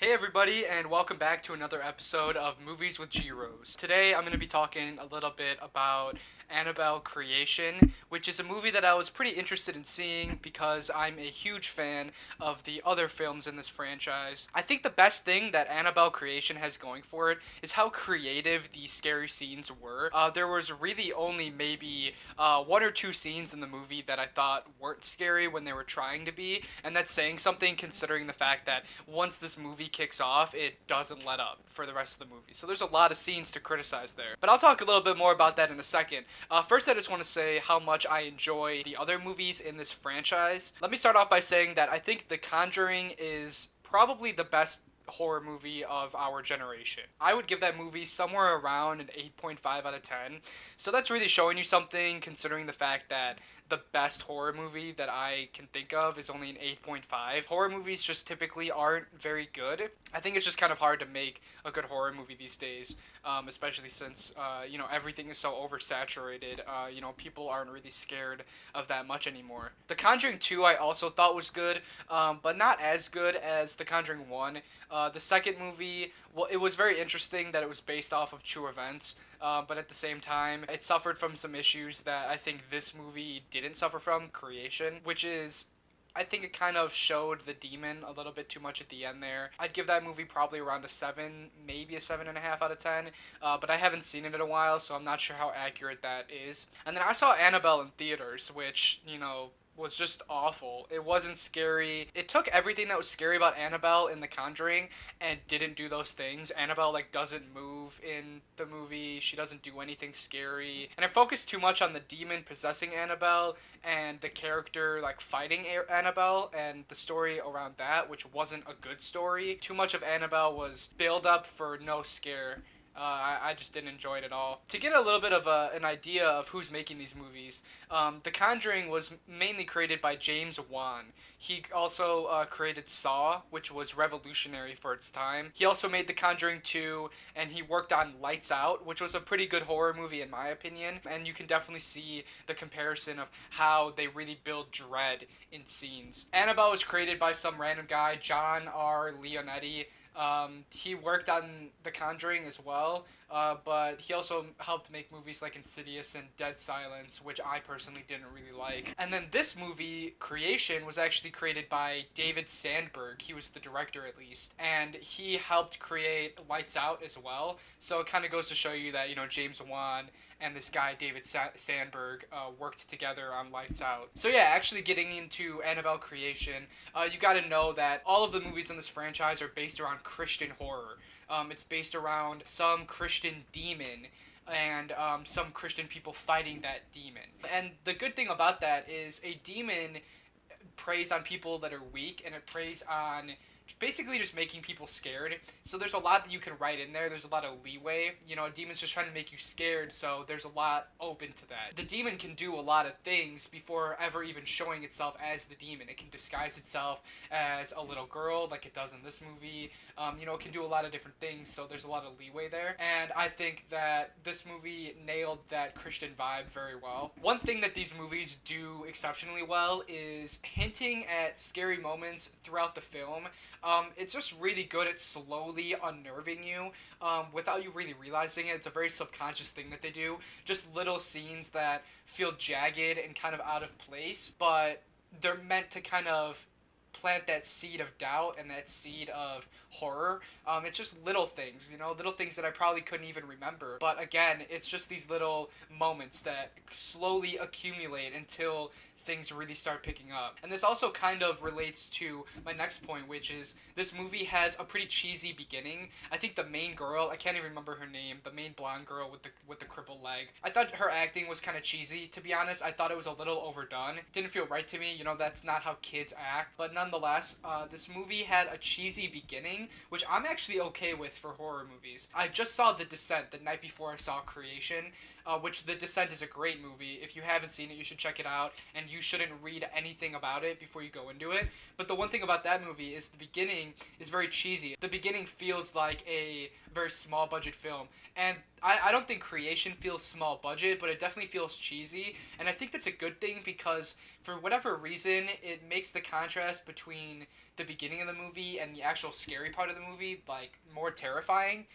Hey everybody, and welcome back to another episode of Movies with G-Rose. Today I'm going to be talking a little bit about Annabelle Creation, which is a movie that I was pretty interested in seeing because I'm a huge fan of the other films in this franchise. I think the best thing that Annabelle Creation has going for it is how creative the scary scenes were. There was really only maybe one or two scenes in the movie that I thought weren't scary when they were trying to be, and that's saying something considering the fact that once this movie kicks off, it doesn't let up for the rest of the movie. So there's a lot of scenes to criticize there. But I'll talk a little bit more about that in a second. First, I just want to say how much I enjoy the other movies in this franchise. Let me start off by saying that I think The Conjuring is probably the best horror movie of our generation. I would give that movie somewhere around an 8.5 out of 10. So that's really showing you something considering the fact that the best horror movie that I can think of is only an 8.5. Horror movies just typically aren't very good. I think it's just kind of hard to make a good horror movie these days, especially since, everything is so oversaturated. People aren't really scared of that much anymore. The Conjuring 2 I also thought was good, but not as good as The Conjuring 1. The second movie, well, it was very interesting that it was based off of true events, but at the same time, it suffered from some issues that I think this movie didn't suffer from, creation, which is I think it kind of showed the demon a little bit too much at the end there. I'd give that movie probably around a 7, maybe a 7.5 out of 10, but I haven't seen it in a while, so I'm not sure how accurate that is. And then I saw Annabelle in theaters, which, was just awful. It wasn't scary. It took everything that was scary about Annabelle in The Conjuring and didn't do those things. Annabelle doesn't move in the movie. She doesn't do anything scary. And it focused too much on the demon possessing Annabelle and the character fighting Annabelle and the story around that, which wasn't a good story. Too much of Annabelle was build up for no scare. I just didn't enjoy it at all. To get a little bit of an idea of who's making these movies, The Conjuring was mainly created by James Wan. He also created Saw, which was revolutionary for its time. He also made The Conjuring 2, and he worked on Lights Out, which was a pretty good horror movie in my opinion, and you can definitely see the comparison of how they really build dread in scenes. Annabelle was created by some random guy, John R. Leonetti. He worked on The Conjuring as well, but he also helped make movies like Insidious and Dead Silence, which I personally didn't really like. And then this movie, Creation, was actually created by David Sandberg. He was the director, at least, and he helped create Lights Out as well. So it kind of goes to show you that, James Wan and this guy, David Sandberg, worked together on Lights Out. So yeah, actually getting into Annabelle Creation, you gotta know that all of the movies in this franchise are based around Christian horror. It's based around some Christian demon and some Christian people fighting that demon. And the good thing about that is a demon preys on people that are weak, and it preys on basically just making people scared. So there's a lot that you can write in there. There's a lot of leeway. A demon's just trying to make you scared, so there's a lot open to that. The demon can do a lot of things before ever even showing itself as the demon. It can disguise itself as a little girl, like it does in this movie. It can do a lot of different things, so there's a lot of leeway there. And I think that this movie nailed that Christian vibe very well. One thing that these movies do exceptionally well is hinting at scary moments throughout the film. It's just really good at slowly unnerving you without you really realizing it. It's a very subconscious thing that they do. Just little scenes that feel jagged and kind of out of place, but they're meant to kind of plant that seed of doubt and that seed of horror. It's just little things, little things that I probably couldn't even remember. But again, it's just these little moments that slowly accumulate until things really start picking up. And this also kind of relates to my next point, which is this movie has a pretty cheesy beginning. I think the main girl, I can't even remember her name, the main blonde girl with the crippled leg. I thought her acting was kind of cheesy, to be honest. I thought it was a little overdone. Didn't feel right to me. That's not how kids act. But nonetheless, this movie had a cheesy beginning, which I'm actually okay with for horror movies. I just saw The Descent the night before I saw Creation, which The Descent is a great movie. If you haven't seen it, you should check it out, and you shouldn't read anything about it before you go into it. But the one thing about that movie is the beginning is very cheesy. The beginning feels like a very small budget film, and I don't think Creation feels small budget, but it definitely feels cheesy, and I think that's a good thing because for whatever reason, it makes the contrast between the beginning of the movie and the actual scary part of the movie like more terrifying,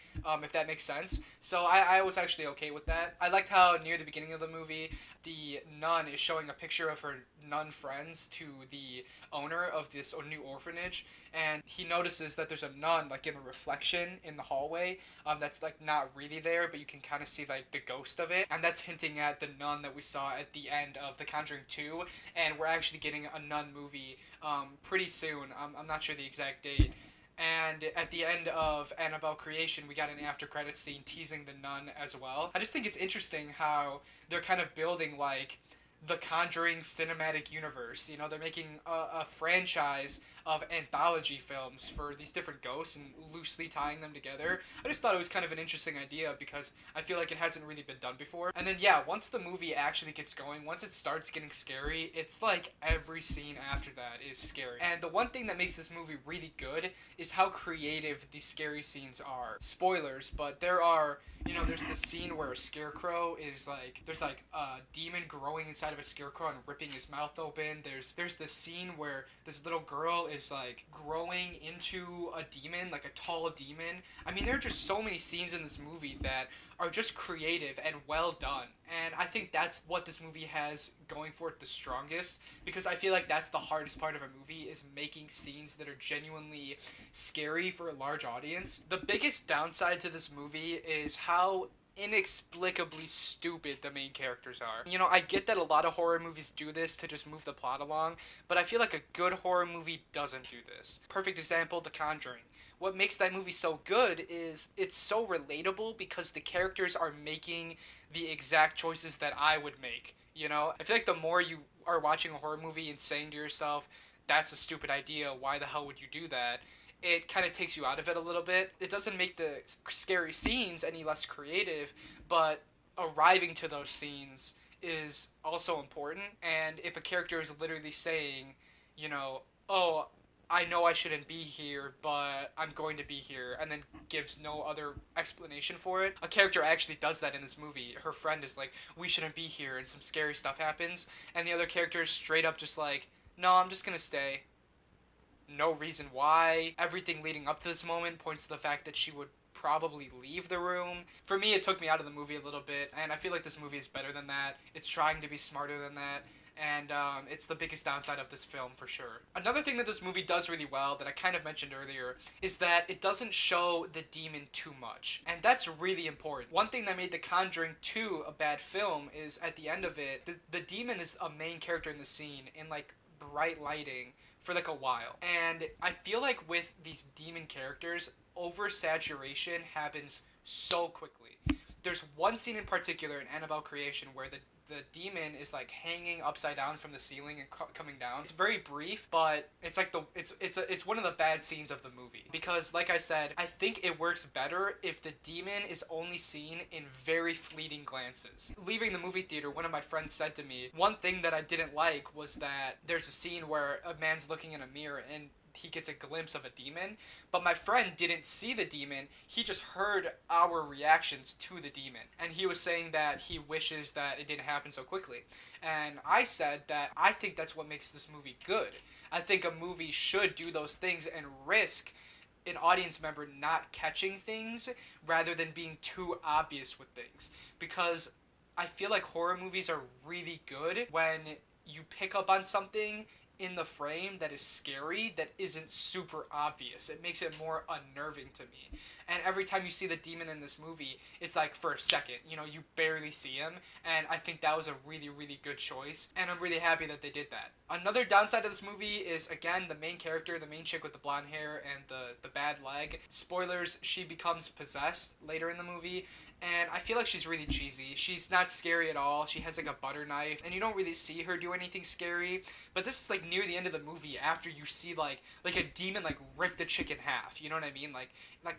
if that makes sense. So I was actually okay with that. I liked how near the beginning of the movie, the nun is showing a picture of her nun friends to the owner of this new orphanage, and he notices that there's a nun like in the reflection in the hallway, that's like not really there, but you can kind of see like the ghost of it, and that's hinting at the nun that we saw at the end of The Conjuring 2, and we're actually getting a nun movie pretty soon. I'm not sure the exact date. And at the end of Annabelle Creation, we got an after credits scene teasing the nun as well. I just think it's interesting how they're kind of building like the Conjuring cinematic universe. You know, they're making a franchise of anthology films for these different ghosts and loosely tying them together. I just thought it was kind of an interesting idea because I feel like it hasn't really been done before. And then, yeah, once the movie actually gets going, once it starts getting scary, it's like every scene after that is scary. And the one thing that makes this movie really good is how creative these scary scenes are. Spoilers, but there are, you know, there's this scene where a scarecrow is like, there's like a demon growing inside of a scarecrow and ripping his mouth open. There's this scene where this little girl is like growing into a demon, like a tall demon. I mean, there are just so many scenes in this movie that are just creative and well done. And I think that's what this movie has going for it the strongest, because I feel like that's the hardest part of a movie, is making scenes that are genuinely scary for a large audience. The biggest downside to this movie is how inexplicably stupid the main characters are. You know, I get that a lot of horror movies do this to just move the plot along, but I feel like a good horror movie doesn't do this. Perfect example, The Conjuring. What makes that movie so good is it's so relatable because the characters are making the exact choices that I would make. You know, I feel like the more you are watching a horror movie and saying to yourself, that's a stupid idea, why the hell would you do that? It kind of takes you out of it a little bit. It doesn't make the scary scenes any less creative, but arriving to those scenes is also important. And if a character is literally saying, you know, oh, I know I shouldn't be here, but I'm going to be here, and then gives no other explanation for it. A character actually does that in this movie. Her friend is like, we shouldn't be here, and some scary stuff happens, and the other character is straight up just like, no, I'm just gonna stay. No reason why. Everything leading up to this moment points to the fact that she would probably leave the room. For me, it took me out of the movie a little bit, and I feel like this movie is better than that. It's trying to be smarter than that, and it's the biggest downside of this film for sure. Another thing that this movie does really well that I kind of mentioned earlier is that it doesn't show the demon too much, and that's really important. One thing that made The Conjuring 2 a bad film is at the end of it, the demon is a main character in the scene in like bright lighting for like a while. And I feel like with these demon characters, oversaturation happens so quickly. There's one scene in particular in Annabelle Creation where the demon is like hanging upside down from the ceiling and coming down. It's very brief, but it's like it's one of the bad scenes of the movie, because like I said, I think it works better if the demon is only seen in very fleeting glances. Leaving the movie theater, one of my friends said to me, one thing that I didn't like was that there's a scene where a man's looking in a mirror and he gets a glimpse of a demon, but my friend didn't see the demon, he just heard our reactions to the demon, and he was saying that he wishes that it didn't happen so quickly. And I said that I think that's what makes this movie good. I think a movie should do those things and risk an audience member not catching things rather than being too obvious with things, because I feel like horror movies are really good when you pick up on something in the frame that is scary that isn't super obvious. It makes it more unnerving to me. And every time you see the demon in this movie, it's like for a second, you know, you barely see him, and I think that was a really, really good choice, and I'm really happy that they did that. Another downside of this movie is, again, the main character, the main chick with the blonde hair and the bad leg. Spoilers, she becomes possessed later in the movie, and I feel like she's really cheesy. She's not scary at all. She has like a butter knife, and you don't really see her do anything scary, but this is like near the end of the movie after you see like a demon like rip the chick in half, you know what I mean? Like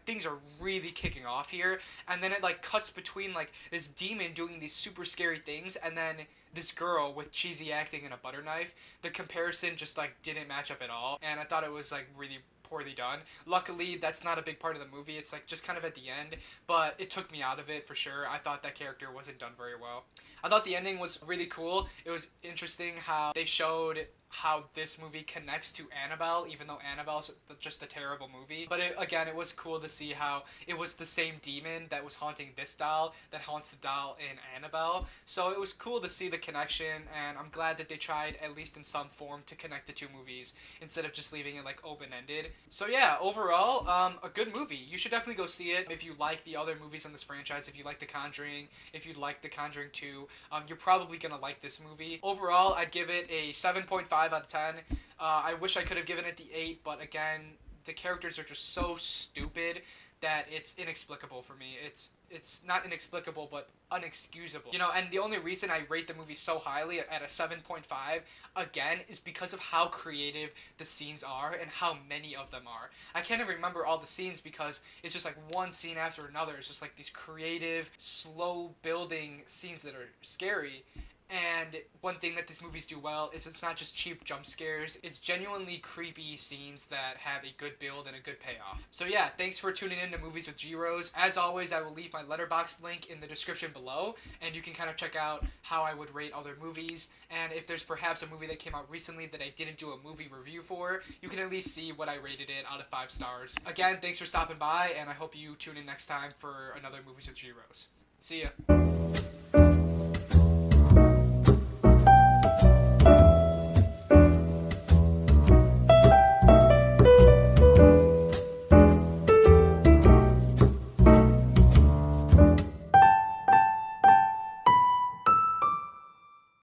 things are really kicking off here, and then it like cuts between like this demon doing these super scary things and then this girl with cheesy acting and a butter knife. The comparison just like didn't match up at all, and I thought it was like really poorly done. Luckily, that's not a big part of the movie. It's like just kind of at the end, but it took me out of it for sure. I thought that character wasn't done very well. I thought the ending was really cool. It was interesting how they showed how this movie connects to Annabelle, even though Annabelle's just a terrible movie. But again, it was cool to see how it was the same demon that was haunting this doll that haunts the doll in Annabelle. So it was cool to see the connection, and I'm glad that they tried, at least in some form, to connect the two movies instead of just leaving it like open-ended. So yeah, overall, a good movie. You should definitely go see it if you like the other movies in this franchise. If you like The Conjuring, if you like The Conjuring 2, you're probably gonna like this movie. Overall, I'd give it a 7.5 out of 10. I wish I could have given it the 8, but again, the characters are just so stupid that it's inexplicable for me. It's not inexplicable, but unexcusable. You know, and the only reason I rate the movie so highly at a 7.5, again, is because of how creative the scenes are and how many of them are. I can't even remember all the scenes because it's just like one scene after another. It's just like these creative, slow building scenes that are scary. And one thing that these movies do well is it's not just cheap jump scares, it's genuinely creepy scenes that have a good build and a good payoff. So yeah, thanks for tuning in to Movies with G-Rose. As always, I will leave my Letterboxd link in the description below, and you can kind of check out how I would rate other movies, and if there's perhaps a movie that came out recently that I didn't do a movie review for, you can at least see what I rated it out of 5 stars. Again, thanks for stopping by, and I hope you tune in next time for another Movies with G-Rose. See ya.